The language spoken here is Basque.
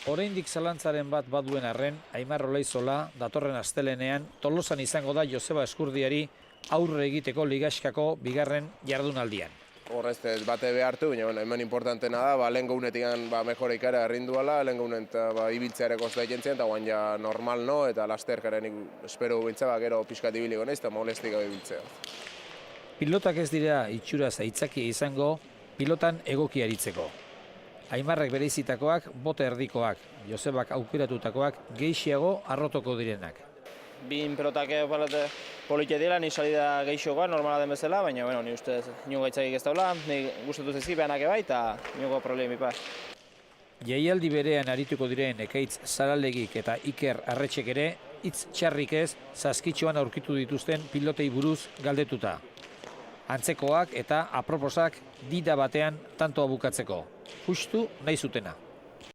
Oraindik zalantzaren bat baduen arren, Aimar Olaizola datorren astelenean Tolosan izango da Joseba Eskurdiari aurre egiteko ligaxkako bigarren jardunaldian. Horrez ez bate behartu, baina hemen importantena da, lehen gaunetik mejora ikara errinduala, lehen gaunet ibiltzeare kosta ikentzen, eta guan ja normal no, eta lasterkaren espero bintzaba gero pixkat ibiliko naiz, eta molestik gabe ibiltzea. Pilotak ez dira itxuraz aitzakia izango, pilotan egoki aritzeko. Aimarrek bereizitakoak bota erdikoak, Josebak aukeratutakoak gehiago arrotoko direnak. Bin pelotak politia dira, ni salida gehixokoa, normala den bezala, baina ni ustez inongo aitzakik ez daula, ni gustatu zezi behanak bai, eta inongo problemi pa. Jaialdi berean arituko diren Ekaitz Zaralegik eta Iker Arretxek ere, hitz txarrik ez, Saskitxoan aurkitu dituzten pilotei buruz galdetuta. Antzekoak eta aproposak dida batean tantoa bukatzeko. Justu nahi zutena.